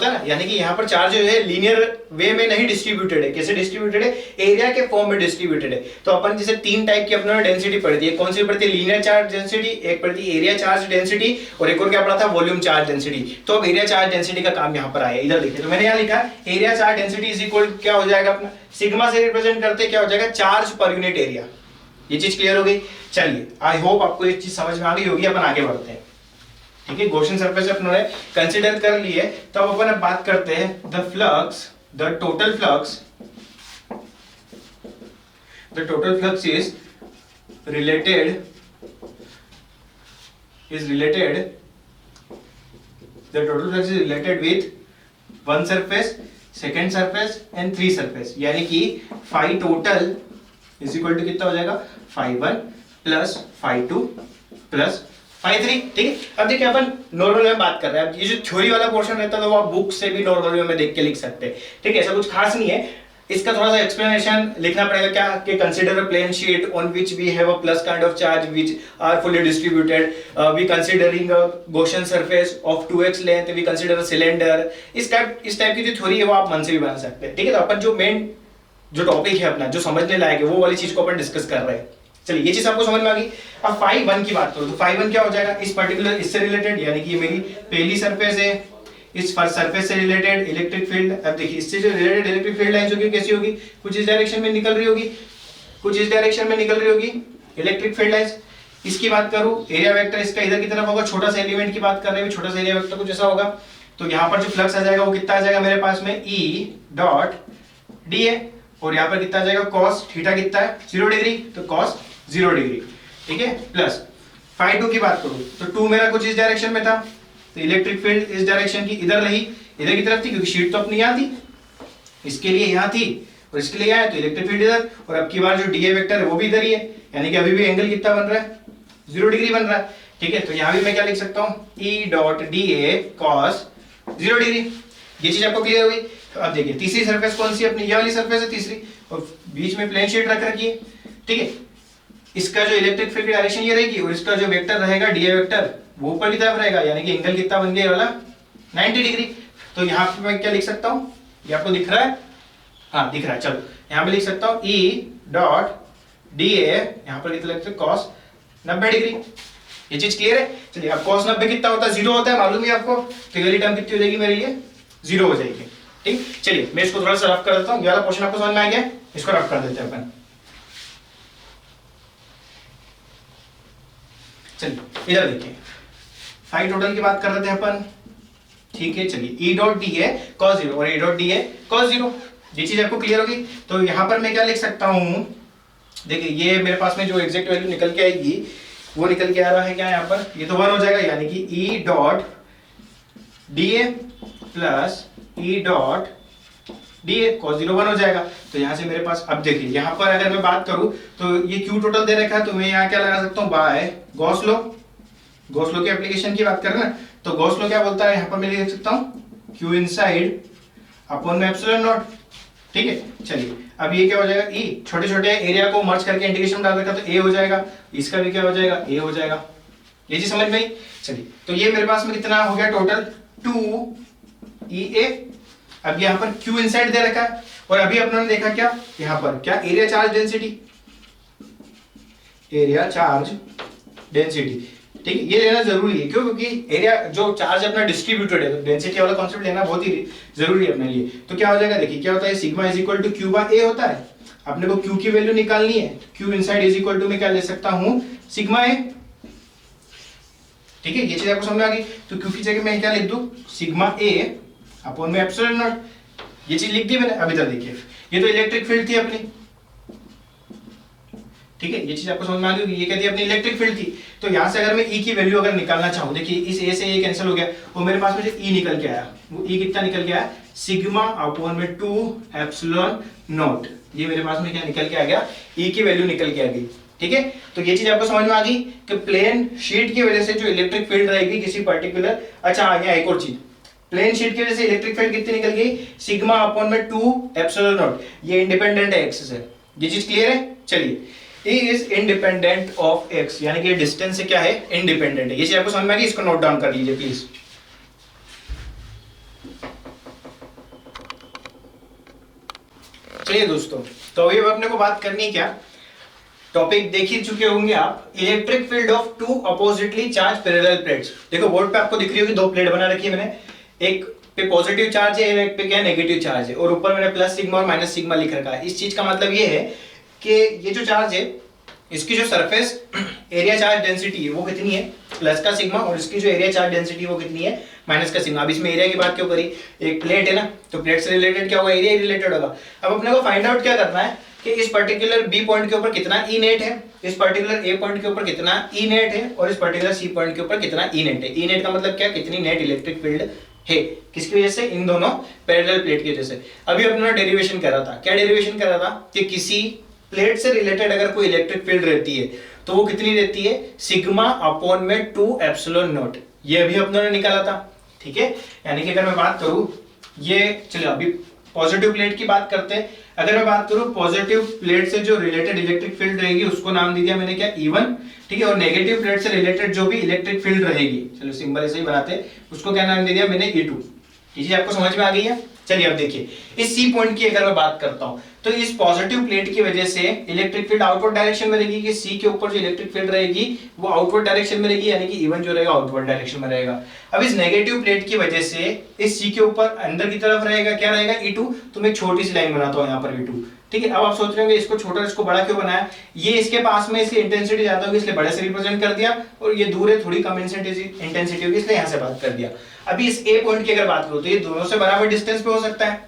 Speaker 1: ना, यानी कि यहाँ पर चार्ज जो है लीनियर वे में नहीं डिस्ट्रीब्यूटेड है। कैसे डिस्ट्रीब्यूटेड है, एरिया के फॉर्म में डिस्ट्रीब्यूटेड है। तो अपन जैसे 3 टाइप की अपने डेंसिटी पढ़ी थी, कौन सी पढ़ी थी, लीनियर चार्ज डेंसिटी, एक पढ़ी थी एरिया चार्ज डेंसिटी, और एक और क्या पढ़ा था, वॉल्यूम चार्ज डेंसिटी। तो अब एरिया चार्ज डेंसिटी का काम यहाँ पर आया। इधर देखिए, तो मैंने यहाँ लिखा area charge density is equal क्या हो जाएगा अपना, सिग्मा से रिप्रेजेंट करते क्या हो जाएगा, चार्ज पर यूनिट एरिया। ये चीज क्लियर हो गई। चलिए आई होप आपको ये चीज समझ में आ गई होगी। अपन आगे बढ़ते हैं, ठीक है। गॉसियन सरफेस अपने कंसीडर कर लिए, तब अपन अब बात करते हैं the total flux is related with 1 surface, 2nd surface and 3 surface. यानी कि phi total is equal to कितना हो जाएगा, phi 1 plus phi 2 plus phi 3, ठीक है। अब देखिए अपन नॉर्मल में बात कर रहे हैं। अब ये जो थ्योरी वाला पोर्शन रहता है तो वो आप बुक से भी नॉर्मल में देख के लिख सकते हैं, ठीक है, ऐसा कुछ खास नहीं है। इसका थोड़ा सा एक्सप्लेनेशन लिखना पड़ेगा, क्या कि consider a plane sheet on which we have a plus kind of charge which are fully distributed, we considering a Gaussian surface of 2x length, we consider a cylinder. इस टाइप की जो theory है वो आप मन से भी बना सकते हैं, ठीक है। तो अपन जो मेन जो टॉपिक है अपना, जो समझने लायक है, वो वाली चीज को अपन डिस्कस कर रहे हैं। चलिए ये चीज आपको समझ में आ गई। अब फाई 1 की बात करो तो फाई 1 क्या हो जाएगा, इस पर्टिकुलर इससे रिलेटेड, यानी कि ये मेरी पहली सरफेस है, इस फर्स्ट सरफेस से रिलेटेड इलेक्ट्रिक फील्ड। अब देखिए इससे जो रिलेटेड इलेक्ट्रिक फील्ड लाइन होगी कैसी होगी, कुछ इस डायरेक्शन में निकल रही होगी, इलेक्ट्रिक फील्ड लाइंस। इसकी बात करूं, एरिया वेक्टर इसका इधर की तरफ होगा, छोटा सा एलिमेंट की बात कर रहे हैं, छोटा सा एरिया वेक्टर कुछ ऐसा होगा। तो यहाँ पर जो फ्लक्स आ जाएगा वो कितना आ जाएगा मेरे पास में, E डॉट dA, और यहाँ पर कितना आ जाएगा, cos थीटा कितना है, 0 डिग्री, तो cos 0 डिग्री, ठीक है। प्लस फाई 2 की बात करूं तो 2 मेरा कुछ इस डायरेक्शन में था, तो इलेक्ट्रिक फील्ड इस डायरेक्शन की इधर रही, इधर की तरफ थी, क्योंकि शीट तो अपनी यहाँ थी, इसके लिए यहाँ थी और इसके लिए यहाँ है, तो इलेक्ट्रिक फील्ड इधर। और अब की बार जो dA वेक्टर है वो भी इधर ही है, यानी कि अभी भी एंगल कितना बन रहा है, 0 डिग्री बन रहा है, ठीक है। तो यहाँ भी मैं क्या लिख सकता हूँ, E dot dA cos 0 degree. ये चीज आपको क्लियर हुई। तो अब देखिए तीसरी सरफेस कौन सी, अपनी ये वाली सरफेस है तीसरी, और बीच में प्लेन शीट रख रखी है, ठीक है। इसका जो इलेक्ट्रिक फील्ड डायरेक्शन ये रहेगी, और इसका जो वेक्टर रहेगा dA वेक्टर वो ऊपर की तरफ रहेगा, यानी कि एंगल कितना बन गया ये वाला, 90 डिग्री। तो यहाँ पे मैं क्या लिख सकता हूँ, ये आपको दिख रहा है, हाँ दिख रहा है। चलो यहाँ पे लिख सकता हूँ E डॉट dA, यहाँ पर कितना लिखते हैं, cos 90 डिग्री। ये चीज क्लियर है। चलिए अब cos 90 कितना होता है, 0 होता है, मालूम है आपको। तो ये टर्म कितनी हो जाएगी मेरे लिए, 0 हो जाएगी, ठीक। चलिए मैं इसको थोड़ा सा रफ कर देता हूँ, ये वाला पोर्शन आपको समझ में आ गया, इसको रफ कर देते हैं अपन। चलिए इधर देखिए, फाई टोटल की बात कर रहे थे अपन, ठीक है। चलिए E डॉट dA cos 0 और E डॉट dA cos 0, ये चीज आपको क्लियर होगी। तो यहाँ पर मैं क्या लिख सकता हूँ, देखिए ये मेरे पास में जो एग्जैक्ट वैल्यू निकल के आएगी वो निकल के आ रहा है क्या यहाँ पर, ये तो 1 हो जाएगा, यानी कि E dot dA plus E dot dA cos 0 1 हो जाएगा। तो यहाँ से मेरे पास, अब देखिए यहाँ पर अगर मैं बात करूं तो ये Q टोटल दे रखा है, तो मैं यहाँ क्या लगा सकता हूँ, बाय गॉस लॉ की एप्लीकेशन की बात करें ना, तो गॉस लॉ क्या बोलता है, यहाँ पर मैं लिख सकता हूँ Q इनसाइड अपॉन में एप्सिलॉन नॉट, ठीक है। चलिए अब ये क्या हो जाएगा, E छोटे छोटे एरिया को मर्ज करके इंटीग्रेशन डाल रखा, तो A हो जाएगा, इसका भी क्या हो जाएगा, A हो जाएगा। ये चीज समझ में आई। चलिए तो ये मेरे पास में कितना हो गया टोटल, 2EA। अब यहाँ पर Q इनसाइड दे रखा है, और अभी अपने देखा क्या, यहाँ पर क्या, एरिया चार्ज डेंसिटी, ठीक है, ये लेना जरूरी है। क्यों? क्योंकि एरिया जो चार्ज अपना डिस्ट्रीब्यूटेड है, तो डेंसिटी वाला कॉन्सेप्ट लेना बहुत ही जरूरी है अपने लिए। तो क्या हो जाएगा, देखिए क्या होता है, sigma is equal to q by a होता है। अपने को क्यू की वैल्यू निकालनी है, q inside is equal to मैं क्या ले सकता हूं, सिग्मा ए। ठीक है, ये चीज आपको समझ में आ गई। तो क्यू की जगह मैं क्या लिख दूं, सिग्मा ए अपॉन में एप्सिलॉन नॉट। ये चीज लिख दी मैंने। अब इधर देखिए, ये तो इलेक्ट्रिक फील्ड थी अपनी, ठीक है, ये चीज आपको समझ में आ गई। ये कहती है अपनी इलेक्ट्रिक फील्ड थी। तो यहां से अगर मैं ई की वैल्यू अगर निकालना चाहूं, देखिए इस ए से ए कैंसिल हो गया, वो मेरे पास में जो ई निकल के आया, वो ई कितना निकल के आया, सिग्मा अपॉन में 2 एप्सिलॉन नॉट। ये मेरे पास में क्या निकल के आ गया, ई की वैल्यू निकल के आ गई। ठीक है, तो ये चीज आपको समझ में आ गई कि प्लेन शीट की वजह से जो इलेक्ट्रिक फील्ड रहेगी किसी पर्टिकुलर, अच्छा आ गया एक और चीज, प्लेन शीट की वजह से इलेक्ट्रिक फील्ड कितनी निकल गई, सिग्मा अपॉन में 2 एप्सिलॉन नॉट। ये इंडिपेंडेंट है एक्स से, ये चीज क्लियर है। चलिए, E is independent of x, यानी कि डिस्टेंस से क्या है, इंडिपेंडेंट है। ये चीज आपको समझ में आ गई, इसको नोट डाउन कर लीजिए प्लीज। चलिए दोस्तों, तो अभी अपने को बात करनी है क्या, टॉपिक देख ही चुके होंगे आप, electric field of two oppositely charge parallel plates. देखो बोर्ड पे आपको दिख रही होगी, दो प्लेट बना रखी है मैंने, एक पे पॉजिटिव चार्ज है, एक पे क्या नेगेटिव चार्ज है, और ऊपर मैंने प्लस सिग्मा और माइनस सिग्मा लिख रखा है। इस चीज का मतलब ये है कि ये जो चार्ज है, इसकी जो सरफेस एरिया चार्ज डेंसिटी है वो कितनी है, प्लस का सिग्मा, और इसकी जो एरिया चार्ज डेंसिटी वो कितनी है, माइनस का सिग्मा। अब इसमें एरिया की बात क्यों करी, एक प्लेट है ना, तो प्लेट से रिलेटेड क्या होगा, एरिया रिलेटेड होगा। अब अपने को फाइंड आउट क्या करना है कि इस पर्टिकुलर बी पॉइंट के ऊपर कितना ई नेट है, इस पर्टिकुलर ए पॉइंट के ऊपर कितना ई नेट है, और इस पर्टिकुलर सी पॉइंट के ऊपर कितना ई नेट है। ई नेट का मतलब क्या, कितनी नेट इलेक्ट्रिक फील्ड है, किसकी वजह से, इन दोनों पैरेलल प्लेट की वजह से। अभी अपना डेरिवेशन कर रहा था, क्या डेरिवेशन कर रहा था कि किसी प्लेट से रिलेटेड अगर कोई इलेक्ट्रिक फील्ड रहती है तो वो कितनी रहती है, सिग्मा अपॉन में 2 एप्सिलॉन नॉट। ये अभी अपनों ने निकाला था। ठीक है, यानी कि अगर मैं बात करूं, ये चलो अभी पॉजिटिव प्लेट की बात करते हैं। अगर मैं बात करूं पॉजिटिव प्लेट से जो रिलेटेड इलेक्ट्रिक फील्ड रहेगी उसको नाम दे दिया मैंने क्या, E1। ठीक है, और नेगेटिव प्लेट से रिलेटेड जो भी इलेक्ट्रिक फील्ड रहेगी, चलो सिंबल ऐसे ही बनाते हैं, उसको क्या नाम दे दिया मैंने, E2। ये चीज आपको समझ में आ गई है। चलिए अब देखिए, इस सी पॉइंट की अगर मैं बात करता हूं, तो इस पॉजिटिव प्लेट की वजह से इलेक्ट्रिक फील्ड आउटवर्ड डायरेक्शन में रहेगी, कि सी के ऊपर जो इलेक्ट्रिक फील्ड रहेगी वो आउटवर्ड डायरेक्शन में रहेगी, यानी कि E1 जो रहेगा आउटवर्ड डायरेक्शन में रहेगा। अब इस नेगेटिव प्लेट की वजह से इस सी के ऊपर अंदर की तरफ रहेगा, क्या रहेगा, E2। तो मैं एक छोटी सी लाइन बनाता हूं यहाँ पर E2। ठीक है, अब आप सोच रहे होंगे इसको छोटा इसको बड़ा क्यों बनाया, ये इसके पास में इसकी इंटेंसिटी ज्यादा होगी इसलिए बड़े से रिप्रेजेंट कर दिया, और ये दूर है थोड़ी कम इंटेंसिटी होगी इसलिए यहाँ से बात कर दिया। अभी इस ए पॉइंट की अगर बात करूं तो ये दोनों से बराबर डिस्टेंस पे हो सकता है।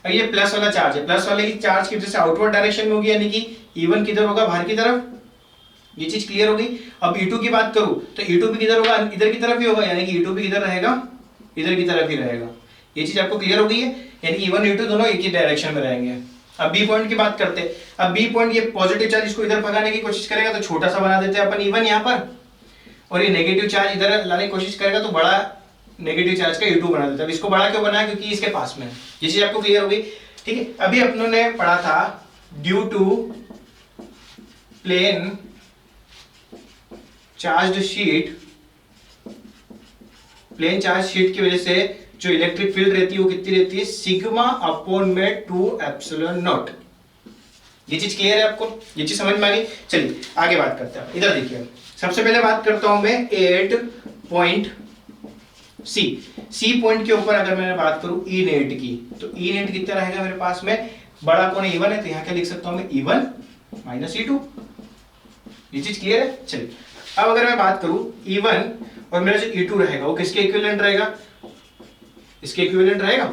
Speaker 1: अब ये प्लस वाला चार्ज है, प्लस वाले की चार्ज की वजह से आउटवर्ड डायरेक्शन में होगी, यानी कि E1 किधर होगा, बाहर की तरफ। ये चीज क्लियर हो गई। अब E2 की बात करूं तो E2 भी किधर होगा, इधर की तरफ ही होगा, यानी कि E2 भी किधर रहेगा, इधर की तरफ ही रहेगा। ये चीज आपको क्लियर हो गई है, यानी E1 E2 दोनों एक ही डायरेक्शन में रहेंगे। अब बी पॉइंट की बात करते हैं। अब बी पॉइंट, ये पॉजिटिव चार्ज इसको इधर भगाने की कोशिश करेगा तो छोटा सा बना देते हैं अपन E1 यहाँ पर, और ये नेगेटिव चार्ज इधर लाने की कोशिश करेगा तो बड़ा नेगेटिव चार्ज का E2 बना देता है। अब इसको बड़ा क्यों बनाया, क्योंकि इसके पास में है। ये चीज आपको क्लियर हो गई। ठीक है, अभी अपनों ने पढ़ा था due to plane charge sheet, plane charge sheet की वजह से जो इलेक्ट्रिक फील्ड रहती है वो कितनी रहती है, सिग्मा अपॉन में 2 एप्सिलॉन नॉट। ये चीज क्लियर है आपको, ये चीज समझ में आ गई। चलिए आगे बात करते हैं। इधर देखिए, सबसे पहले बात करता हूं मैं 8 पॉइंट सी पॉइंट के ऊपर अगर मैं बात करूं ई नेट की, तो ई नेट कितना रहेगा मेरे पास में, बड़ा कौन है, E1 है, तो यहाँ क्या लिख सकता हूं मैं, E1 माइनस E2। ये चीज क्लियर है। चलिए अब अगर मैं बात करूं E1 और मेरा जो E2 रहेगा वो किसके इक्विवेलेंट रहेगा, इसके इक्विवेलेंट रहेगा।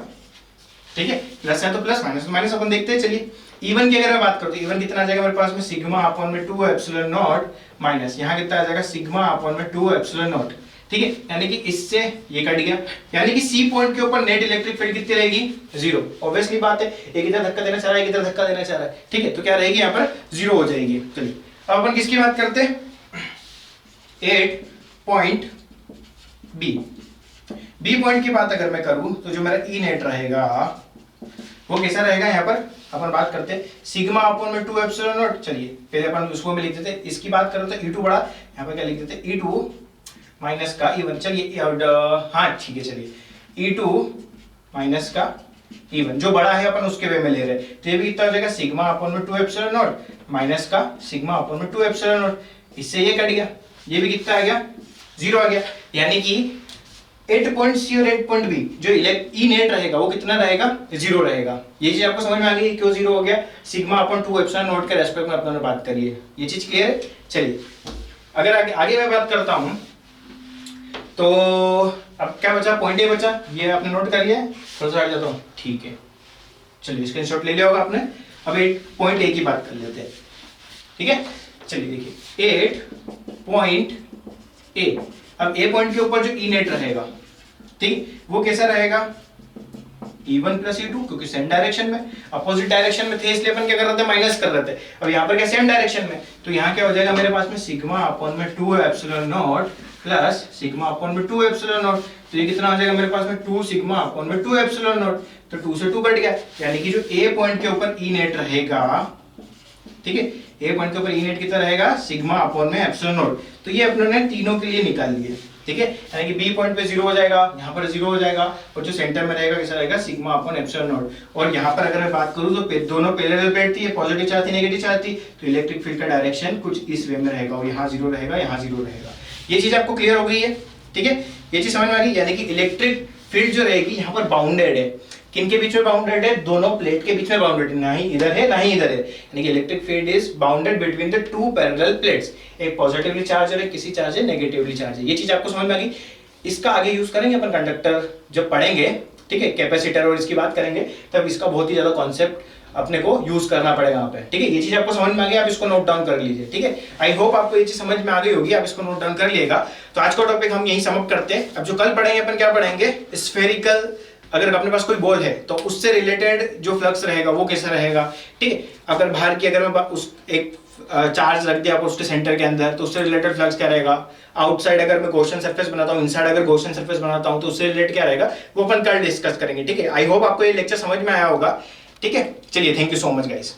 Speaker 1: ठीक है, प्लस है तो प्लस, माइनस तो माइनस, अपन देखते हैं। चलिए E1 की अगर मैं बात करूं तो E1 कितना आ जाएगा मेरे पास में, सिग्मा अपॉन में 2 एप्सिलॉन नॉट माइनस यहाँ कितना आ जाएगा, सिग्मा अपॉन में 2 एप्सिलॉन नॉट। ठीक है, यानी कि इससे ये कट गया, यानी कि सी पॉइंट के ऊपर नेट इलेक्ट्रिक फील्ड कितनी रहेगी, 0। ऑब्वियसली बात है, एक इधर धक्का देना चाह रहा है, एक इधर धक्का देना चाह रहा है। ठीक है, तो क्या रहेगी यहाँ पर, 0 हो जाएगी। चलिए अब अपन किसकी बात करते हैं, 8 पॉइंट बी पॉइंट की बात अगर मैं करूं तो जो मेरा ई नेट रहेगा वो कैसा रहेगा, यहाँ पर अपन बात करते हैं सिग्मा अपॉन में 2 एप्सिलॉन नॉट। चलिए पहले अपन उसको में लिख देते, इसकी बात करो तो E2 बड़ा, यहाँ पर क्या लिख देते, E2 माइनस का E1। चलिए हाँ ठीक है, चलिए E2 माइनस का E1 जो बड़ा है अपन उसके वे में ले रहे हैं, तो ये भी कितना हो जाएगा, सिग्मा अपॉन में 2 एप्सिलॉन नॉट माइनस का सिग्मा अपॉन में 2 एप्सिलॉन नॉट। इससे ये कट गया, ये भी कितना आ गया, 0 आ गया। यानी कि 8 पॉइंट सी और 8 पॉइंट बी जो ई नेट रहेगा वो कितना रहेगा, 0 रहेगा। ये चीज आपको समझ में आ गई क्यों 0 हो गया, सिग्मा अपन 2 एप्सिलॉन नॉट के रेस्पेक्ट में अपने ने बात करी है। ये चीज क्लियर है। चलिए अगर आगे मैं बात करता हूं तो अब क्या बचा, पॉइंट ए बचा, ये आपने नोट कर लिया है, थोड़ा सा हट जाता हूँ, ठीक है। चलिए स्क्रीनशॉट ले लिया होगा आपने। अब एक पॉइंट ए की बात कर लेते हैं, ठीक है। चलिए देखिए 8 पॉइंट ए, अब ए पॉइंट के ऊपर जो ई नेट रहेगा, ठीक, वो कैसा रहेगा, E1 प्लस E2, क्योंकि सेम डायरेक्शन में, अपोजिट डायरेक्शन में थे इसलिए अपन क्या कर रहे थे, माइनस कर रहे थे। अब यहाँ पर क्या सेम डायरेक्शन में, तो यहाँ क्या हो जाएगा मेरे पास में सिग्मा अपॉन में 2 epsilon not plus sigma upon में 2 एप्सिलॉन नॉट। तो ये कितना आ जाएगा मेरे पास में 2 सिग्मा अपॉन में 2 एप्सिलॉन नॉट। तो 2 से 2 कट गया, यानी कि जो ए पॉइंट के ऊपर ई नेट रहेगा, ठीक है, ए पॉइंट के ऊपर ई नेट कितना रहेगा, सिग्मा अपॉन में एप्सिलॉन नॉट। तो ये अपनों ने तीनों के लिए निकाल लिए, ठीक है। यानी कि बी पॉइंट पे 0 हो जाएगा, यहाँ पर 0 हो जाएगा, और जो सेंटर में रहेगा कैसा रहेगा, सिग्मा अपॉन एप्सिलॉन नॉट। और यहाँ पर अगर मैं बात करूँ तो दोनों पैरेलल प्लेट थी, पॉजिटिव चार्ज थी, नेगेटिव चार्ज थी, तो इलेक्ट्रिक फील्ड का डायरेक्शन कुछ इस वे में रहेगा, और यहाँ 0 रहेगा, यहाँ 0 रहेगा। ये चीज आपको क्लियर हो गई है, ठीक है, ये चीज समझ में आ गई। यानी कि इलेक्ट्रिक फील्ड जो रहेगी यहाँ पर बाउंडेड है, किन के बीच में बाउंडेड है, दोनों प्लेट के बीच में बाउंडेड है, ना ही इधर है ना ही इधर है। यानी कि electric field is bounded between the 2 parallel plates, एक पॉजिटिवली चार्ज है, किसी चार्ज है नेगेटिवली चार्ज है। ये चीज आपको समझ में आ गई। इसका आगे यूज करेंगे अपन कंडक्टर जब पढ़ेंगे, ठीक है, कैपेसिटर और इसकी बात करेंगे, तब इसका बहुत ही ज्यादा कॉन्सेप्ट अपने को यूज करना पड़ेगा यहाँ पे, ठीक है। ये चीज आपको समझ में आ गई, आप इसको नोट डाउन कर लीजिए, ठीक है। आई होप आपको ये चीज समझ में आ गई होगी, आप इसको नोट डाउन कर लीजिएगा। तो आज का टॉपिक हम यही समाप्त करते हैं। अब जो कल पढ़ेंगे अपन क्या पढ़ेंगे, स्फेरिकल, अगर अपने पास कोई बॉल है तो उससे रिलेटेड जो फ्लक्स रहेगा वो कैसा रहेगा, ठीक है। अगर बाहर की अगर मैं उस एक चार्ज रख दिया उसके सेंटर के अंदर, तो उससे रिलेटेड फ्लक्स क्या रहेगा। आउटसाइड अगर मैं गॉसियन सरफेस बनाता हूँ, इनसाइड अगर गॉसियन सरफेस बनाता हूँ, तो उससे रिलेटेड क्या रहेगा, वो अपन कल डिस्कस करेंगे, ठीक है। आई होप आपको ये लेक्चर समझ में आया होगा, ठीक है। चलिए, thank you so much guys.